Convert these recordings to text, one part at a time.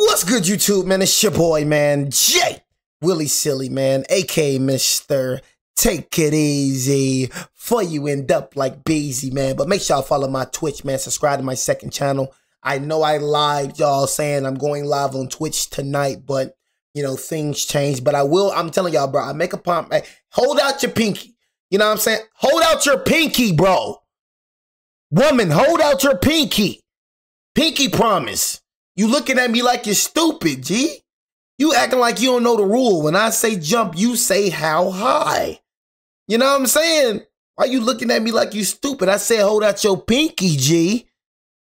What's good, YouTube, man? It's your boy, man, Jay Willie Silly, man, aka Mr. Take It Easy for you end up like Beezy, man. But make sure y'all follow my Twitch, man. Subscribe to my second channel. I know I lied, y'all, saying I'm going live on Twitch tonight, but you know, things change. But I will, I'm telling y'all, bro, I make a pump. Hey, hold out your pinky. You know what I'm saying? Hold out your pinky, bro. Woman, hold out your pinky. Pinky promise. You looking at me like you're stupid, G. You acting like you don't know the rule. When I say jump, you say how high. You know what I'm saying? Why you looking at me like you stupid? I said hold out your pinky, G.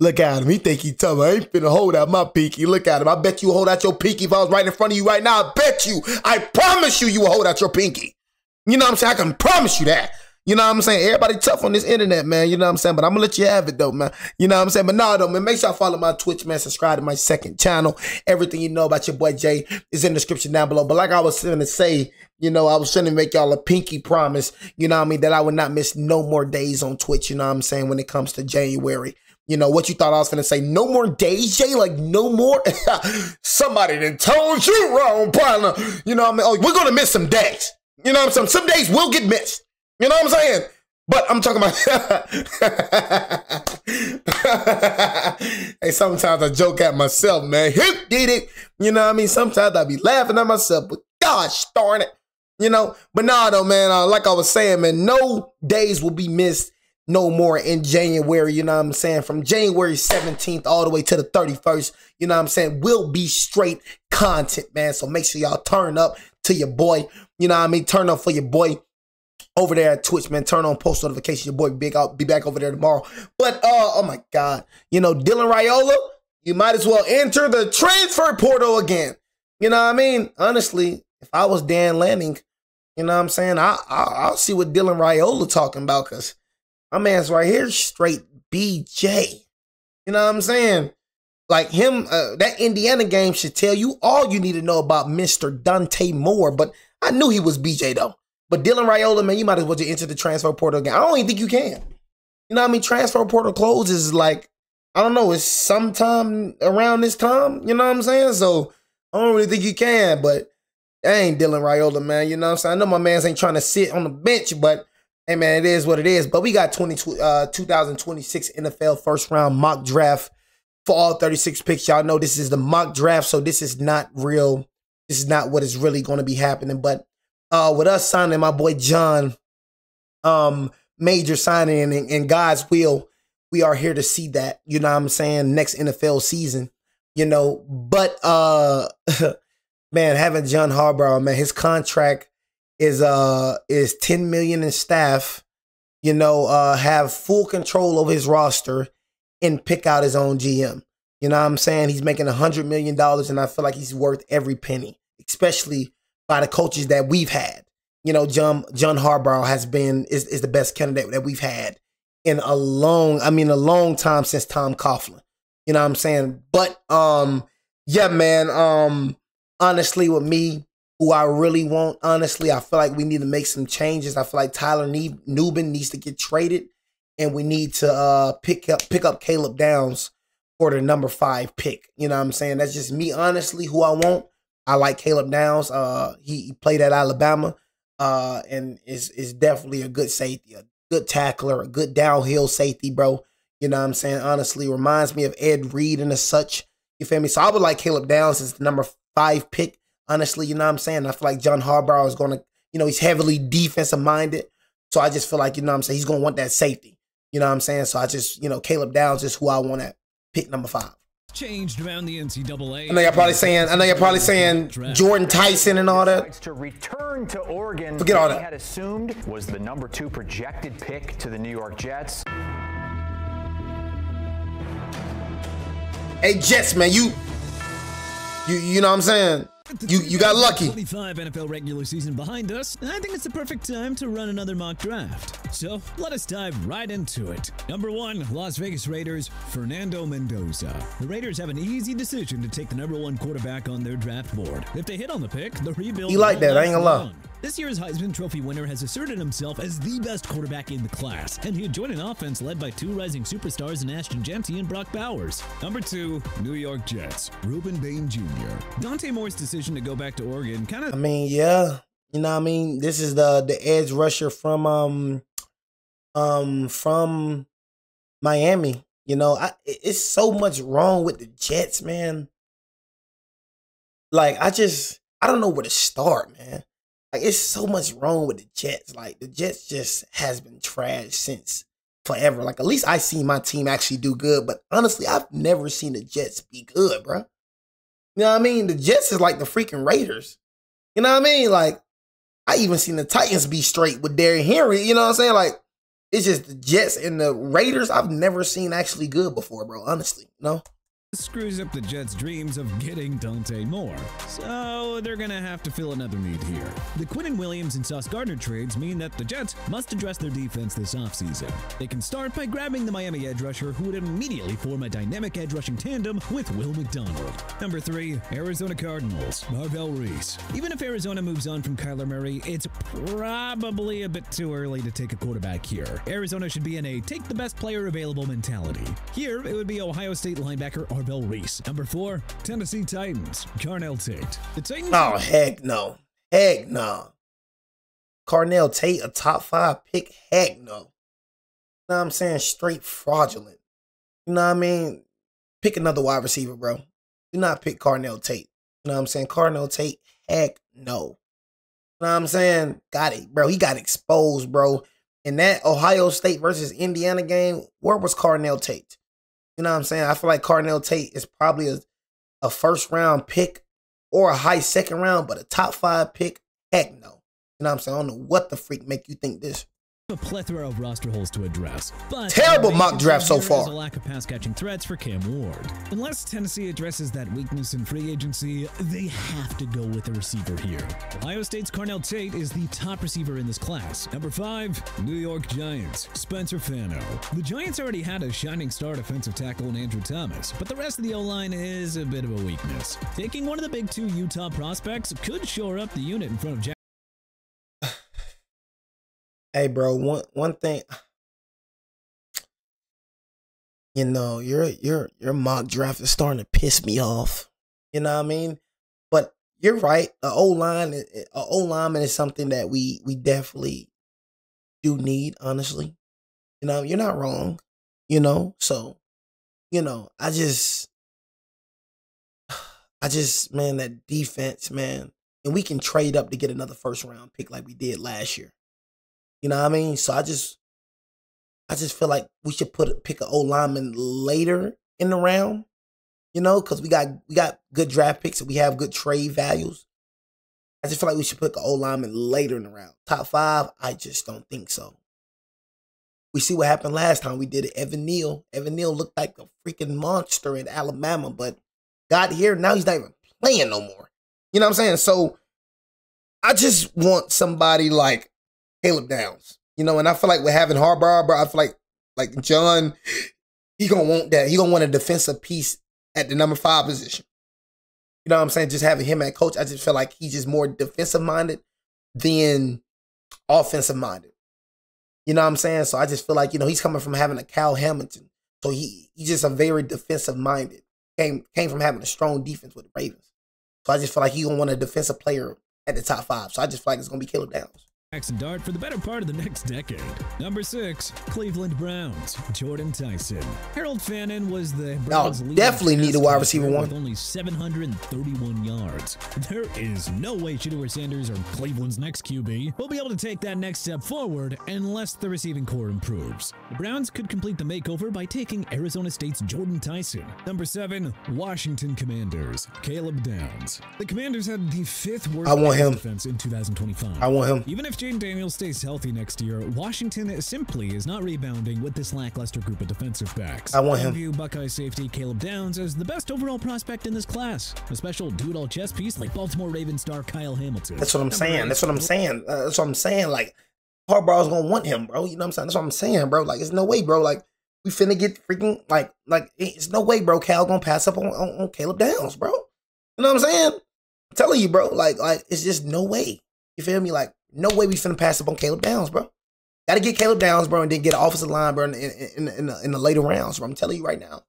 Look at him. He think he tough. I ain't finna hold out my pinky. Look at him. I bet you hold out your pinky if I was right in front of you right now. I bet you. I promise you, you will hold out your pinky. You know what I'm saying? I can promise you that. You know what I'm saying? Everybody tough on this internet, man. You know what I'm saying? But I'm going to let you have it, though, man. You know what I'm saying? But no, though, man. Make sure y'all follow my Twitch, man. Subscribe to my second channel. Everything you know about your boy Jay is in the description down below. But like I was going to say, you know, I was going to make y'all a pinky promise, you know what I mean, that I would not miss no more days on Twitch, you know what I'm saying, when it comes to January. You know, what you thought I was going to say? No more days, Jay? Like, no more? Somebody done told you wrong, partner. You know what I mean? Oh, we're going to miss some days. You know what I'm saying? Some days will get missed. You know what I'm saying? But I'm talking about, hey, sometimes I joke at myself, man. Who did it? You know what I mean? Sometimes I be laughing at myself, but gosh darn it. You know? But nah, though, man, like I was saying, man, no days will be missed no more in January, you know what I'm saying? From January 17th all the way to the 31st, you know what I'm saying? Will be straight content, man. So make sure y'all turn up to your boy, you know what I mean? Turn up for your boy over there at Twitch, man. Turn on post notifications. Your boy Big, I'll be back over there tomorrow. But, oh my God, you know, Dylan Raiola, you might as well enter the transfer portal again. You know what I mean? Honestly, if I was Dan Lanning, you know what I'm saying? I'll see what Dylan Raiola talking about, because my man's right here, straight BJ. You know what I'm saying? Like him, that Indiana game should tell you all you need to know about Mr. Dante Moore. But I knew he was BJ, though. But Dylan Raiola, man, you might as well just enter the transfer portal again. I don't even think you can. You know what I mean? Transfer portal closes like, I don't know, it's sometime around this time. You know what I'm saying? So I don't really think you can. But that ain't Dylan Raiola, man. You know what I'm saying? I know my man's ain't trying to sit on the bench, but hey, man, it is what it is. But we got 2026 NFL first round mock draft for all 36 picks. Y'all know this is the mock draft, so this is not real. This is not what is really going to be happening. But with us signing my boy John, major signing and God's will, we are here to see that, you know what I'm saying, next NFL season, you know. But, man, having John Harbaugh, man, his contract is $10 million in staff, you know, have full control over his roster and pick out his own GM. You know what I'm saying? He's making $100 million, and I feel like he's worth every penny, especially by the coaches that we've had. You know, John Harbaugh is the best candidate that we've had in a long time since Tom Coughlin. You know what I'm saying? But yeah, man, honestly, with me, who I really want, honestly, I feel like we need to make some changes. I feel like Tyler Nubin needs to get traded, and we need to pick up Caleb Downs for the number 5 pick. You know what I'm saying? That's just me, honestly, who I want. I like Caleb Downs. He played at Alabama, and is definitely a good safety, a good tackler, a good downhill safety, bro. You know what I'm saying? Honestly, reminds me of Ed Reed and as such. You feel me? So I would like Caleb Downs as the number 5 pick. Honestly, you know what I'm saying? I feel like John Harbaugh is going to, you know, he's heavily defensive minded. So I just feel like, you know what I'm saying, he's going to want that safety. You know what I'm saying? So I just, you know, Caleb Downs is who I want at pick number 5. Changed around the NCAA. I know you're probably saying Jordan Tyson and all that. To return to Oregon, forget all that. He had assumed was the number 2 projected pick to the New York Jets. Hey Jets, man, you know what I'm saying? You got lucky. 25 NFL regular season behind us, I think it's the perfect time to run another mock draft. So let us dive right into it. Number 1, Las Vegas Raiders, Fernando Mendoza. The Raiders have an easy decision to take the number 1 quarterback on their draft board. If they hit on the pick, the rebuild. You like that? I ain't gonna lie. This year's Heisman Trophy winner has asserted himself as the best quarterback in the class, and he joined an offense led by two rising superstars in Ashton Jeanty and Brock Bowers. Number 2, New York Jets, Ruben Bain Jr. Dante Moore's decision to go back to Oregon kind of... I mean, yeah. You know what I mean? This is the edge rusher from Miami. You know, it's so much wrong with the Jets, man. Like, I don't know where to start, man. Like, it's so much wrong with the Jets. Like, the Jets just has been trashed since forever. Like, at least I see my team actually do good. But honestly, I've never seen the Jets be good, bro. You know what I mean? The Jets is like the freaking Raiders. You know what I mean? Like, I even seen the Titans be straight with Derrick Henry. You know what I'm saying? Like, it's just the Jets and the Raiders I've never seen actually good before, bro. Honestly, no. Screws up the Jets' dreams of getting Dante Moore, so they're gonna have to fill another need here. The Quinnen Williams and Sauce Gardner trades mean that the Jets must address their defense this offseason. They can start by grabbing the Miami edge rusher, who would immediately form a dynamic edge rushing tandem with Will McDonald. Number 3, Arizona Cardinals, Marvell Reese. Even if Arizona moves on from Kyler Murray, it's probably a bit too early to take a quarterback here. Arizona should be in a take the best player available mentality. Here, it would be Ohio State linebacker Marvell Reese. Number 4, Tennessee Titans, Carnell Tate. The Titans... Oh, heck no. Heck no. Carnell Tate, a top 5 pick? Heck no. You know what I'm saying? Straight fraudulent. You know what I mean? Pick another wide receiver, bro. Do not pick Carnell Tate. You know what I'm saying? Carnell Tate, heck no. You know what I'm saying? Got it, bro. He got exposed, bro. In that Ohio State versus Indiana game, where was Carnell Tate? You know what I'm saying? I feel like Carnell Tate is probably a first-round pick or a high second round, but a top 5 pick, heck no. You know what I'm saying? I don't know what the freak make you think this. A plethora of roster holes to address, but terrible mock draft so far. There's a lack of pass catching threats for Cam Ward. Unless Tennessee addresses that weakness in free agency, they have to go with a receiver here. Ohio State's Carnell Tate is the top receiver in this class. Number 5, New York Giants, Spencer Fano. The Giants already had a shining star defensive tackle in Andrew Thomas, but the rest of the O-line is a bit of a weakness. Taking one of the big 2 Utah prospects could shore up the unit in front of Jack. Hey, bro, one thing, you know, your mock draft is starting to piss me off. You know what I mean? But you're right. An O-lineman is something that we definitely do need, honestly. You know, you're not wrong. You know, so, you know, I just, man, that defense, man, and we can trade up to get another first-round pick like we did last year. You know what I mean? So I just feel like we should pick an O-lineman later in the round, you know, because we got good draft picks and we have good trade values. I just feel like we should pick an O-lineman later in the round. Top 5, I just don't think so. We see what happened last time we did it. Evan Neal. Evan Neal looked like a freaking monster in Alabama, but got here, now he's not even playing no more. You know what I'm saying? So I just want somebody like Caleb Downs, you know, and I feel like we're having Harbaugh, bro. I feel like John, he gonna want that. He gonna want a defensive piece at the number 5 position. You know what I'm saying? Just having him at coach, I just feel like he's just more defensive minded than offensive minded. You know what I'm saying? So I just feel like, you know, he's coming from having a Cal Hamilton, so he's just a very defensive minded. Came from having a strong defense with the Ravens. So I just feel like he gonna want a defensive player at the top 5. So I just feel like it's gonna be Caleb Downs. Jackson Dart for the better part of the next decade. Number 6, Cleveland Browns, Jordan Tyson. Harold Fannin was the Browns' leading definitely need a wide receiver one with only 731 yards. There is no way Shedeur Sanders or Cleveland's next QB will be able to take that next step forward unless the receiving core improves. The Browns could complete the makeover by taking Arizona State's Jordan Tyson. Number 7, Washington Commanders, Caleb Downs. The Commanders had the 5th worst defense in 2025. I want him. Even if Jaden Daniels stays healthy next year, Washington simply is not rebounding with this lackluster group of defensive backs. I want him. I view Buckeye safety Caleb Downs as the best overall prospect in this class. A special do-it-all chess piece like Baltimore Ravens star Kyle Hamilton. That's what I'm saying. That's what I'm saying. That's what I'm saying. Like, Harbaugh's gonna want him, bro. You know what I'm saying? That's what I'm saying, bro. Like, it's no way, bro. Like, we finna get freaking, like, it's no way, bro. Cal gonna pass up on Caleb Downs, bro. You know what I'm saying? I'm telling you, bro. Like, it's just no way. You feel me? Like, no way we finna pass up on Caleb Downs, bro. Got to get Caleb Downs, bro, and then get an offensive line, bro, in the later rounds, bro. I'm telling you right now.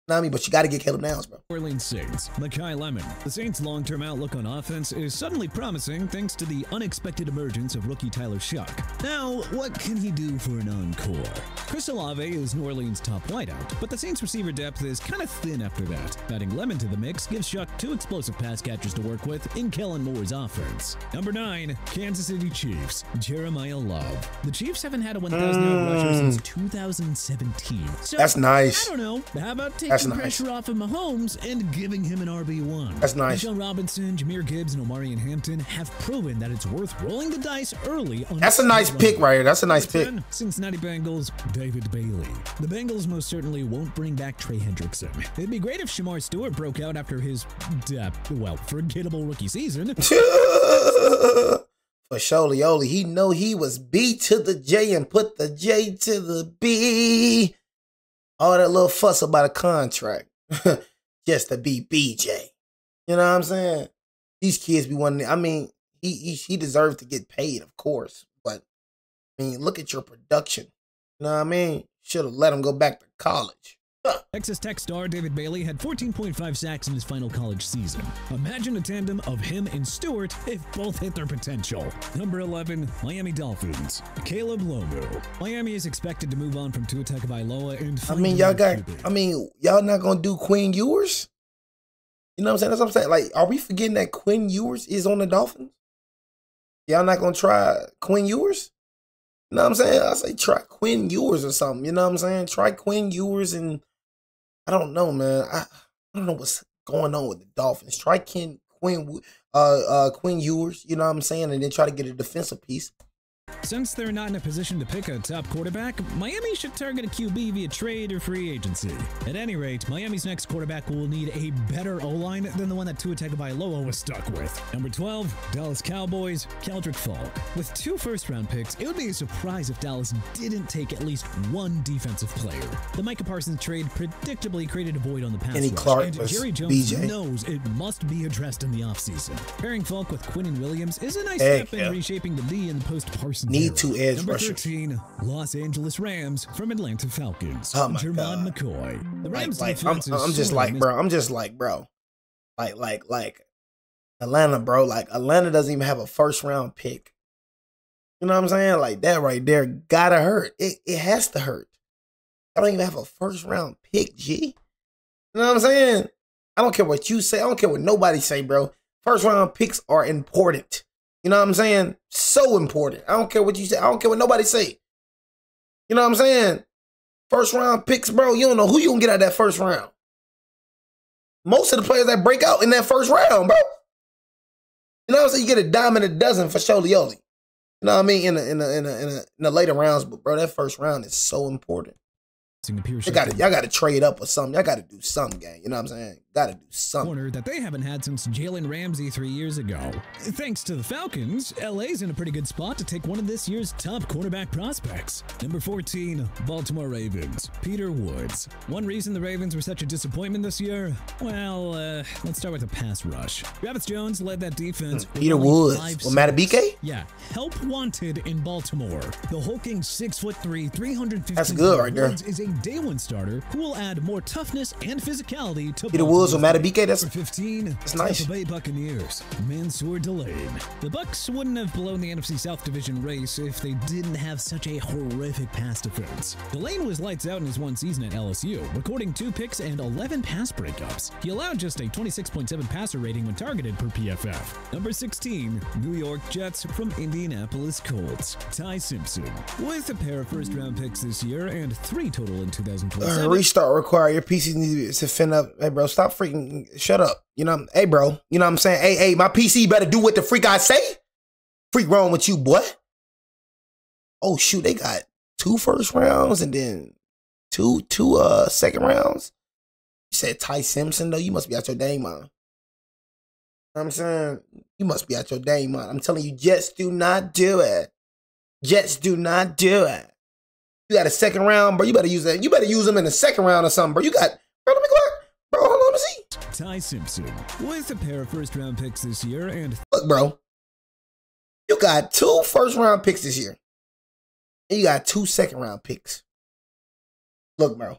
You know what I mean? But you got to get Caleb Downs, bro. Orleans Saints, Makai Lemon. The Saints' long-term outlook on offense is suddenly promising thanks to the unexpected emergence of rookie Tyler Shuck. Now, what can he do for an encore? Chris Olave is New Orleans' top wideout, but the Saints' receiver depth is kind of thin after that. Adding Lemon to the mix gives Shuck 2 explosive pass catchers to work with in Kellen Moore's offense. Number 9, Kansas City Chiefs, Jeremiah Love. The Chiefs haven't had a 1,000-yard rusher since 2017. So, that's nice. I don't know. How about taking pressure off of Mahomes and giving him an RB1? That's nice. Bijan Robinson, Jahmyr Gibbs, and Omarion Hampton have proven that it's worth rolling the dice early on. That's a nice pick right here. That's a nice pick. Cincinnati Bengals, David Bailey. The Bengals most certainly won't bring back Trey Hendrickson. It'd be great if Shamar Stewart broke out after his, forgettable rookie season. For Sholioli, he know he was B to the J and put the J to the B. All that little fuss about a contract just to be BJ. You know what I'm saying? These kids be wanting. I mean, he deserves to get paid, of course. But I mean, look at your production. You know what I mean? Should have let him go back to college. Texas Tech star David Bailey had 14.5 sacks in his final college season. Imagine a tandem of him and Stewart if both hit their potential. Number 11, Miami Dolphins, Caleb Lomu. Miami is expected to move on from Tua Tagovailoa and y'all not gonna do Quinn Ewers? You know what I'm saying? That's what I'm saying. Like, are we forgetting that Quinn Ewers is on the Dolphins? Y'all not gonna try Quinn Ewers? You know what I'm saying? I say try Quinn Ewers or something. You know what I'm saying? Try Quinn Ewers and I don't know, man. I don't know what's going on with the Dolphins. Try Quinn Ewers, you know what I'm saying, and then try to get a defensive piece. Since they're not in a position to pick a top quarterback, Miami should target a QB via trade or free agency. At any rate, Miami's next quarterback will need a better O-line than the one that Tua Tagovailoa was stuck with. Number 12, Dallas Cowboys, Keldrick Falk. With 2 first-round picks, it would be a surprise if Dallas didn't take at least one defensive player. The Micah Parsons trade predictably created a void on the pass rush, Clark and Jerry Jones knows it must be addressed in the offseason. Pairing Falk with Quinnen Williams is a nice step in reshaping the D in the post-Parsons. Need 2 edge Number rushers. 13, Los Angeles Rams from Atlanta Falcons. Oh my Jermon God. McCoy. The Rams I'm just like, bro. Like Atlanta, bro. Like Atlanta doesn't even have a first round pick. You know what I'm saying? Like that right there gotta hurt. It has to hurt. I don't even have a first round pick, G. You know what I'm saying? I don't care what you say. I don't care what nobody say, bro. First round picks are important. You know what I'm saying? So important. I don't care what you say. I don't care what nobody say. You know what I'm saying? First round picks, bro. You don't know who you gonna get out of that first round. Most of the players that break out in that first round, bro. You know what I'm saying? You get a dime and a dozen for Sholioli. You know what I mean? In the later rounds, but bro, that first round is so important. Y'all got to trade up or something. Y'all got to do something, gang. You know what I'm saying? Got to do something. Corner that they haven't had since Jalen Ramsey 3 years ago. Thanks to the Falcons, LA's in a pretty good spot to take one of this year's top quarterback prospects. Number 14, Baltimore Ravens, Peter Woods. One reason the Ravens were such a disappointment this year? Well, let's start with the pass rush. Travis Jones led that defense. Peter Woods. Well, Matabike? Yeah, help wanted in Baltimore. The hulking 6'3", 350. That's good right there. Woods is a day one starter who will add more toughness and physicality to Peter Woods with Matabike. That's 15. That's nice. Tampa Bay Buccaneers, Mansour Delane. The Bucs wouldn't have blown the NFC South Division race if they didn't have such a horrific pass defense. Delane was lights out in his one season at LSU, recording 2 picks and 11 pass breakups. He allowed just a 26.7 passer rating when targeted per PFF. Number 16, New York Jets from Indianapolis Colts, Ty Simpson. With a pair of first-round picks this year and 3 total in 2027. Restart required. Your PC needs to fin up. Hey, bro, stop freaking. Shut up. You know, hey, bro. You know what I'm saying? Hey, my PC better do what the freak I say. Freak wrong with you, boy. Oh, shoot. They got 2 first rounds and then two second rounds. You said Ty Simpson, though? You must be out your dang mind. You know what I'm saying? You must be out your dang mind. I'm telling you, Jets do not do it. Jets do not do it. You got a second round, bro. You better use that. You better use them in the second round or something, bro. You got, bro, let me go back. Bro, hold on, let me see. Ty Simpson with a pair of first-round picks this year and... Look, bro. You got 2 first-round picks this year. And you got 2 second-round picks. Look, bro.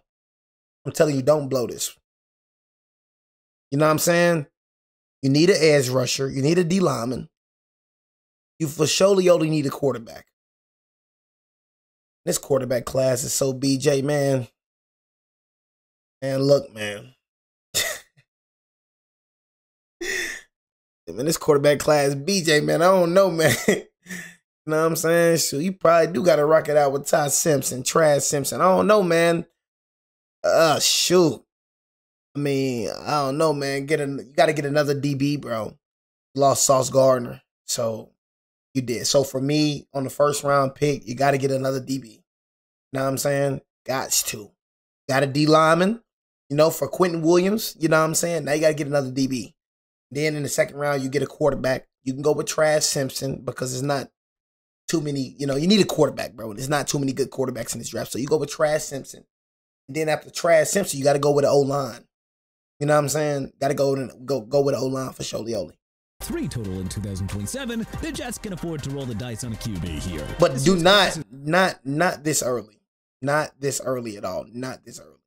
I'm telling you, don't blow this. You know what I'm saying? You need an edge rusher. You need a D lineman. You for surely only need a quarterback. This quarterback class is so BJ, man. Man, look, man. Man, this quarterback class, BJ, man, I don't know, man. You know what I'm saying? So you probably do got to rock it out with Ty Simpson, Trash Simpson. I don't know, man. Shoot. I mean, I don't know, man. You got to get another DB, bro. You lost Sauce Gardner, so you did. So for me, on the first round pick, you got to get another DB. You know what I'm saying? Gots to. Got a D lineman, you know, for Quentin Williams. You know what I'm saying? Now you got to get another DB. Then in the second round, you get a quarterback. You can go with Trash Simpson because there's not too many, you know, you need a quarterback, bro. There's not too many good quarterbacks in this draft. So you go with Trash Simpson. And then after Trash Simpson, you got to go with the O-line. You know what I'm saying? Got to go with the O-line for Sholioli. 3 total in 2027. The Jets can afford to roll the dice on a QB here. But do not this early. Not this early at all. Not this early.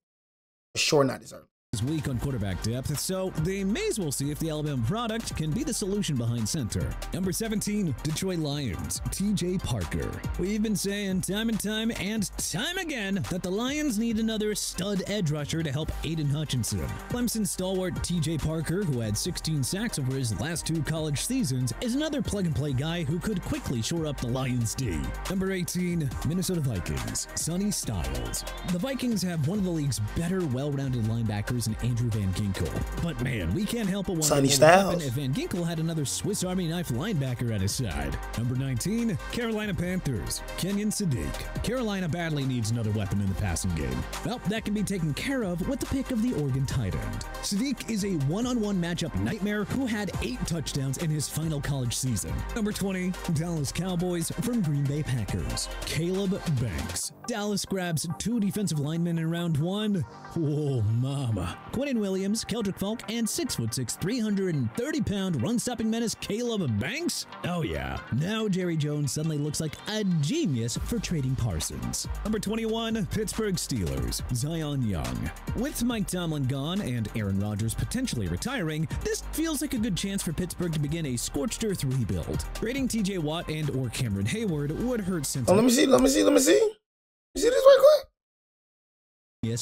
For sure not this early. Weak on quarterback depth, so they may as well see if the Alabama product can be the solution behind center. Number 17, Detroit Lions, TJ Parker. We've been saying time and time again that the Lions need another stud edge rusher to help Aiden Hutchinson. Clemson stalwart TJ Parker, who had 16 sacks over his last 2 college seasons, is another plug-and-play guy who could quickly shore up the Lions' D. Number 18, Minnesota Vikings, Sonny Styles. The Vikings have one of the league's better, well-rounded linebackers and Andrew Van Ginkel. But man, we can't help but wonder what would happen if Van Ginkel had another Swiss Army knife linebacker at his side. Number 19, Carolina Panthers, Kenyon Sadiq. Carolina badly needs another weapon in the passing game. Well, that can be taken care of with the pick of the Oregon tight end. Sadiq is a one-on-one matchup nightmare who had 8 touchdowns in his final college season. Number 20, Dallas Cowboys from Green Bay Packers, Caleb Banks. Dallas grabs 2 defensive linemen in round 1. Whoa, mama. Quentin Williams, Keldrick Falk, and 6'6", 330-pound run-stopping menace Caleb Banks? Oh yeah, now Jerry Jones suddenly looks like a genius for trading Parsons. Number 21, Pittsburgh Steelers, Zion Young. With Mike Tomlin gone and Aaron Rodgers potentially retiring, this feels like a good chance for Pittsburgh to begin a scorched earth rebuild. Trading TJ Watt and or Cameron Hayward would hurt since... Oh, let me see. You see this right quick?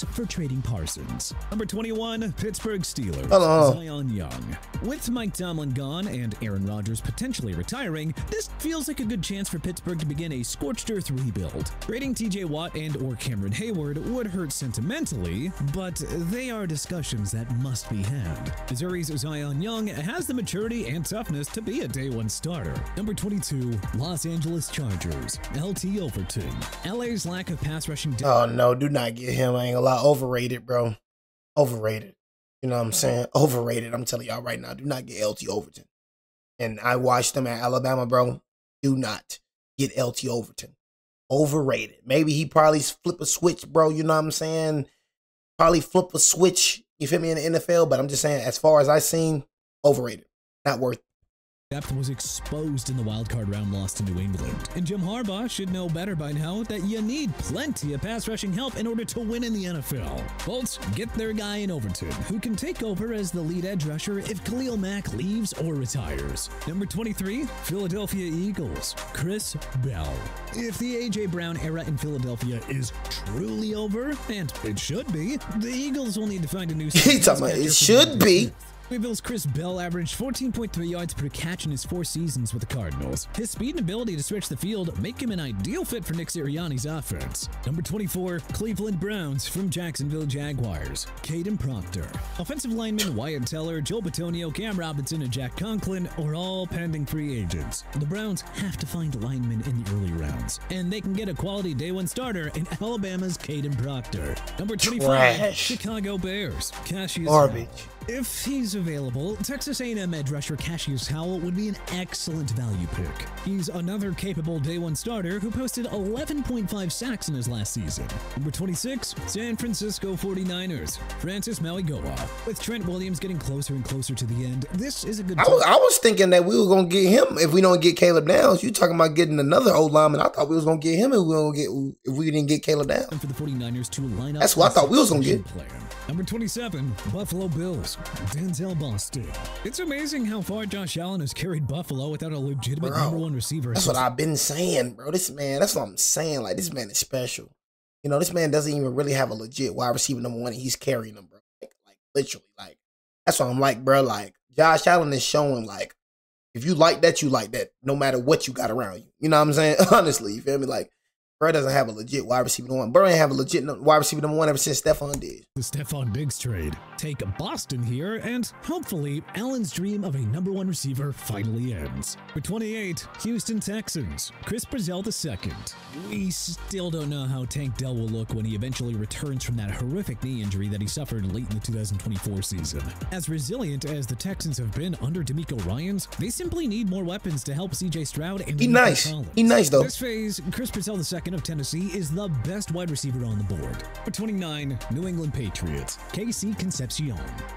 For trading Parsons. Number 21, Pittsburgh Steelers, Zion Young. With Mike Tomlin gone and Aaron Rodgers potentially retiring, this feels like a good chance for Pittsburgh to begin a scorched earth rebuild. Trading TJ Watt and or Cameron Hayward would hurt sentimentally, but they are discussions that must be had. Missouri's Zion Young has the maturity and toughness to be a day 1 starter. Number 22, Los Angeles Chargers, LT Overton. LA's lack of pass rushing... Oh no, do not get him. I ain't gonna lie, overrated, bro. Overrated. You know what I'm saying? Overrated. I'm telling y'all right now, do not get LT Overton. And I watched him at Alabama, bro. Do not get LT Overton. Overrated. Maybe he probably flip a switch, bro. You know what I'm saying? Probably flip a switch, you feel me, in the NFL. But I'm just saying, as far as I've seen, overrated. Not worth it. Depth was exposed in the wildcard round loss to New England. And Jim Harbaugh should know better by now that you need plenty of pass rushing help in order to win in the NFL. Colts get their guy in Overton, who can take over as the lead edge rusher if Khalil Mack leaves or retires. Number 23, Philadelphia Eagles, Chris Bell. If the A.J. Brown era in Philadelphia is truly over, and it should be, the Eagles will need to find a new... He's talking about it should be. Louisville's Chris Bell averaged 14.3 yards per catch in his 4 seasons with the Cardinals. His speed and ability to stretch the field make him an ideal fit for Nick Sirianni's offense. Number 24, Cleveland Browns from Jacksonville Jaguars, Caden Proctor. Offensive linemen Wyatt Teller, Joe Bitonio, Cam Robinson, and Jack Conklin are all pending free agents. The Browns have to find linemen in the early rounds, and they can get a quality day 1 starter in Alabama's Caden Proctor. Number 25, Chicago Bears, Cassius. Garbage. If he's was available, Texas A&M edge rusher Cassius Howell would be an excellent value pick. He's another capable day one starter who posted 11.5 sacks in his last season. Number 26, San Francisco 49ers, Francis Mauigoa. With Trent Williams getting closer and closer to the end, this is a good I was thinking that we were going to get him if we don't get Caleb Downs. You talking about getting another old lineman. I thought we was going to get him if we didn't get Caleb Downs. For the 49ers to line up. That's what I thought we was going to get. Player. Number 27, Buffalo Bills, Denzel Boston. It's amazing how far Josh Allen has carried Buffalo without a legitimate number one receiver. That's what I've been saying, bro. This man, that's what I'm saying. Like, this man is special. You know, this man doesn't even really have a legit wide receiver number one, and he's carrying them, bro. Like literally. Like, that's what I'm like, bro. Like, Josh Allen is showing, like, if you like that, you like that, no matter what you got around you. You know what I'm saying? Honestly, you feel me? Like, bro doesn't have a legit wide receiver number one. Bro ain't have a legit wide receiver number one ever since Stephon Diggs. The Stephon Diggs trade. Take Boston here, and hopefully Allen's dream of a number one receiver finally ends. For 28, Houston Texans, Chris Brazell II. We still don't know how Tank Dell will look when he eventually returns from that horrific knee injury that he suffered late in the 2024 season. As resilient as the Texans have been under DeMeco Ryans, they simply need more weapons to help CJ Stroud and He nice. Collins. He nice, though. This phase, Chris Brazell II of Tennessee is the best wide receiver on the board. For 29, New England Patriots, KC Concepcion.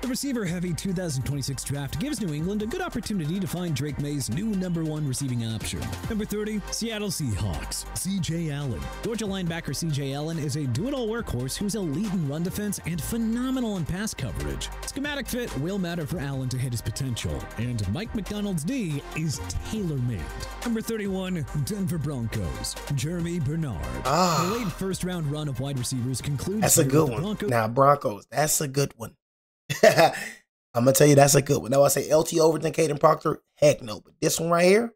The receiver-heavy 2026 draft gives New England a good opportunity to find Drake May's new number one receiving option. Number 30, Seattle Seahawks, CJ Allen. Georgia linebacker CJ Allen is a do-it-all workhorse who's elite in run defense and phenomenal in pass coverage. Schematic fit will matter for Allen to hit his potential, and Mike McDonald's D is tailor-made. Number 31, Denver Broncos, Jeremy Bernard. The late first-round run of wide receivers concludes. That's a good one. Now, Broncos, that's a good one. I'm going to tell you, that's a good one. Now, I say LT Overton, Caden Proctor, heck no. But this one right here,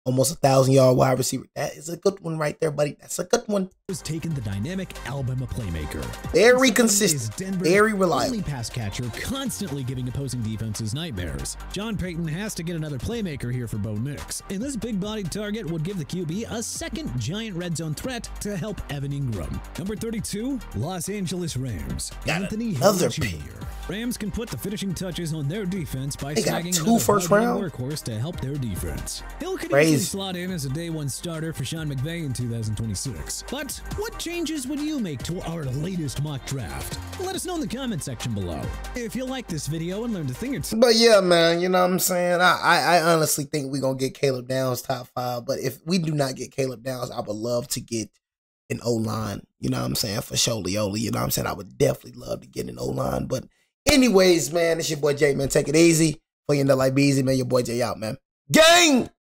almost 1,000-yard wide receiver. That is a good one right there, buddy. That's a good one. Has taken the dynamic Alabama playmaker. Very consistent, very reliable. Only pass catcher, constantly giving opposing defenses nightmares. John Payton has to get another playmaker here for Bo Nix, and this big-bodied target would give the QB a second giant red zone threat to help Evan Ingram. Number 32, Los Angeles Rams. Got Anthony another Hill pick. Jr. Rams can put the finishing touches on their defense by They got snagging 2 another first hard-hitting round? workhorse to help their defense. Hill could Crazy. easily slot in as a day one starter for Sean McVay in 2026. But what changes would you make to our latest mock draft? Let us know in the comment section below. If you like this video and learned a thing or two. But yeah, man, you know what I'm saying? I honestly think we're going to get Caleb Downs top 5. But if we do not get Caleb Downs, I would love to get an O-line. You know what I'm saying? For Sholioli. You know what I'm saying? I would definitely love to get an O-line. But anyways, man, it's your boy Jay, man. Take it easy. For you know, like be easy, man. Your boy Jay out, man. Gang!